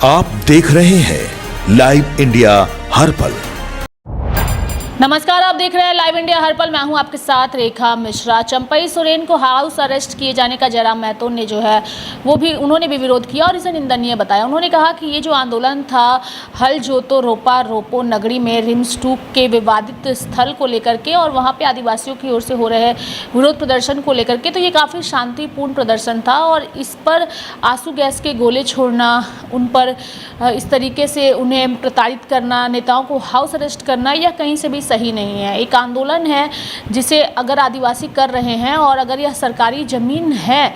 आप देख रहे हैं लाइव इंडिया हर पल। नमस्कार, आप देख रहे हैं लाइव इंडिया हर पल। मैं हूं आपके साथ रेखा मिश्रा। चंपई सोरेन को हाउस अरेस्ट किए जाने का जयराम महतो ने जो है उन्होंने भी विरोध किया और इसे निंदनीय बताया। उन्होंने कहा कि ये जो आंदोलन था हल जोतो रोपा रोपो नगरी में रिम्स 2 के विवादित स्थल को लेकर के और वहां पे आदिवासियों की ओर से हो रहे विरोध प्रदर्शन को लेकर के, तो ये काफ़ी शांतिपूर्ण प्रदर्शन था और इस पर आंसू गैस के गोले छोड़ना, उन पर इस तरीके से उन्हें प्रताड़ित करना, नेताओं को हाउस अरेस्ट करना, यह कहीं से भी सही नहीं है। एक आंदोलन है जिसे अगर आदिवासी कर रहे हैं और अगर यह सरकारी ज़मीन है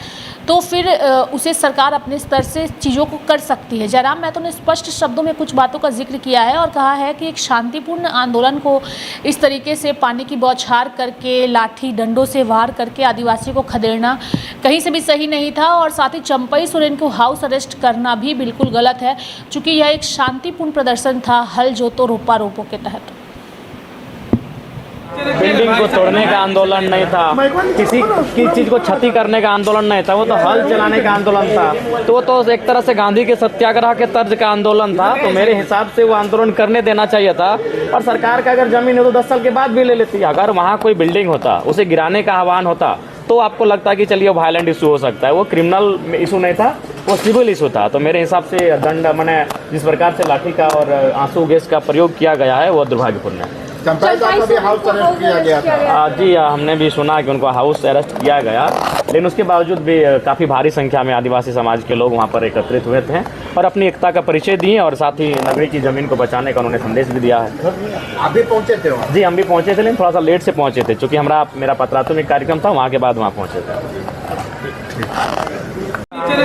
तो फिर उसे सरकार अपने स्तर से चीज़ों को कर सकती है। जयराम महतो ने स्पष्ट शब्दों में कुछ बातों का जिक्र किया है और कहा है कि एक शांतिपूर्ण आंदोलन को इस तरीके से पानी की बौछार करके, लाठी डंडों से वार करके आदिवासियों को खदेड़ना कहीं से भी सही नहीं था। और साथ ही चंपई सोरेन को हाउस अरेस्ट करना भी बिल्कुल गलत है, चूँकि यह एक शांतिपूर्ण प्रदर्शन था हल जोतो रोपा रोपो के तहत। बिल्डिंग को तोड़ने का आंदोलन नहीं था, किसी की चीज को क्षति करने का आंदोलन नहीं था, वो तो हल चलाने का आंदोलन था। तो वो तो एक तरह से गांधी के सत्याग्रह के तर्ज का आंदोलन था। तो मेरे हिसाब से वो आंदोलन करने देना चाहिए था। और सरकार का अगर जमीन है तो 10 साल के बाद भी ले लेती। अगर वहाँ कोई बिल्डिंग होता, उसे गिराने का आह्वान होता, तो आपको लगता कि चलिए वायलेंट इशू हो सकता है। वो क्रिमिनल इशू नहीं था, वो सिविल इशू था। तो मेरे हिसाब से दंड मैंने जिस प्रकार से लाठी का और आंसू गैस का प्रयोग किया गया है वो दुर्भाग्यपूर्ण है। चंपई साहब को भी हाउस अरेस्ट किया गया था। जी, हमने भी सुना कि उनको हाउस अरेस्ट किया गया, लेकिन उसके बावजूद भी काफ़ी भारी संख्या में आदिवासी समाज के लोग वहाँ पर एकत्रित हुए थे और अपनी एकता का परिचय दिए और साथ ही नगरी की ज़मीन को बचाने का उन्होंने संदेश भी दिया है। आप भी पहुँचे थे वहाँ? जी, हम भी पहुँचे थे, लेकिन थोड़ा सा लेट से पहुँचे थे क्योंकि मेरा प्राथमिक कार्यक्रम था, वहाँ के बाद वहाँ पहुँचे थे।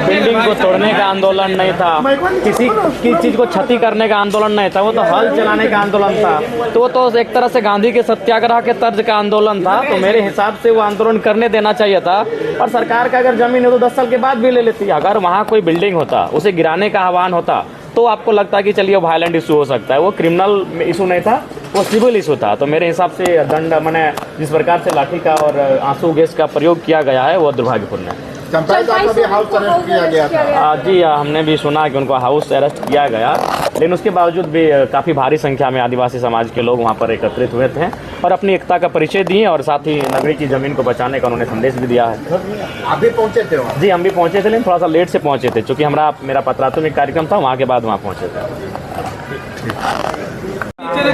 बिल्डिंग को तोड़ने का आंदोलन नहीं था, किसी की चीज को क्षति करने का आंदोलन नहीं था, वो तो हल चलाने का आंदोलन था। तो वो तो एक तरह से गांधी के सत्याग्रह के तर्ज का आंदोलन था। तो मेरे हिसाब से वो आंदोलन करने देना चाहिए था। और सरकार का अगर जमीन है तो 10 साल के बाद भी ले लेती। अगर वहाँ कोई बिल्डिंग होता, उसे गिराने का आह्वान होता, तो आपको लगता कि चलिए वायलेंट इशू हो सकता है। वो क्रिमिनल इशू नहीं था, वो सिविल इशू था। तो मेरे हिसाब से दंड मैंने जिस प्रकार से लाठी का और आंसू गैस का प्रयोग किया गया है वो दुर्भाग्यपूर्ण है। चंपई साहब को भी हाउस अरेस्ट किया गया था। जी, हमने भी सुना कि उनको हाउस अरेस्ट किया गया, लेकिन उसके बावजूद भी काफ़ी भारी संख्या में आदिवासी समाज के लोग वहाँ पर एकत्रित हुए थे और अपनी एकता का परिचय दिए और साथ ही नगरी की ज़मीन को बचाने का उन्होंने संदेश भी दिया है। आप भी पहुँचे थे वहाँ? जी, हम भी पहुँचे थे, लेकिन थोड़ा सा लेट से पहुँचे थे क्योंकि मेरा प्राथमिक कार्यक्रम था, वहाँ के बाद वहाँ पहुँचे थे।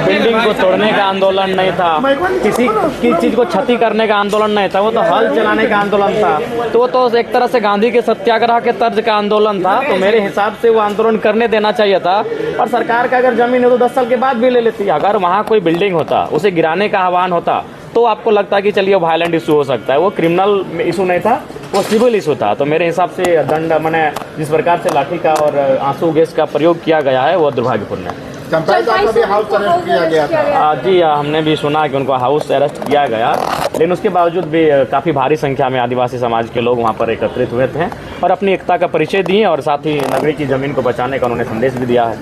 बिल्डिंग को तोड़ने का आंदोलन नहीं था, किसी की चीज को क्षति करने का आंदोलन नहीं था, वो तो हल चलाने का आंदोलन था। तो वो तो एक तरह से गांधी के सत्याग्रह के तर्ज का आंदोलन था। तो मेरे हिसाब से वो आंदोलन करने देना चाहिए था। और सरकार का अगर जमीन है तो 10 साल के बाद भी ले लेती। अगर वहाँ कोई बिल्डिंग होता, उसे गिराने का आह्वान होता, तो आपको लगता कि चलिए वायलेंट इशू हो सकता है। वो क्रिमिनल इशू नहीं था, वो सिविल इशू था। तो मेरे हिसाब से दंड मैंने जिस प्रकार से लाठी का और आंसू गैस का प्रयोग किया गया है वो दुर्भाग्यपूर्ण है। चंपई साहब को भी हाउस अरेस्ट किया गया था। जी, हमने भी सुना कि उनको हाउस अरेस्ट किया गया, लेकिन उसके बावजूद भी काफ़ी भारी संख्या में आदिवासी समाज के लोग वहाँ पर एकत्रित हुए थे और अपनी एकता का परिचय दिए और साथ ही नगरी की ज़मीन को बचाने का उन्होंने संदेश भी दिया है।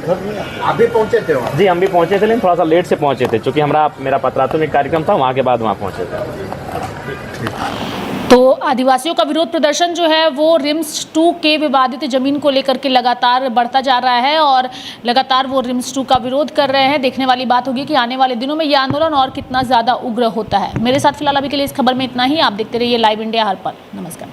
आप भी पहुँचे थे वहाँ? जी, हम भी पहुँचे थे, लेकिन थोड़ा सा लेट से पहुँचे थे क्योंकि मेरा प्राथमिक कार्यक्रम था, वहाँ के बाद वहाँ पहुँचे थे। तो आदिवासियों का विरोध प्रदर्शन जो है वो रिम्स 2 के विवादित जमीन को लेकर के लगातार बढ़ता जा रहा है और लगातार वो रिम्स 2 का विरोध कर रहे हैं। देखने वाली बात होगी कि आने वाले दिनों में ये आंदोलन और कितना ज़्यादा उग्र होता है। मेरे साथ फिलहाल अभी के लिए इस खबर में इतना ही। आप देखते रहिए लाइव इंडिया हर पल। नमस्कार।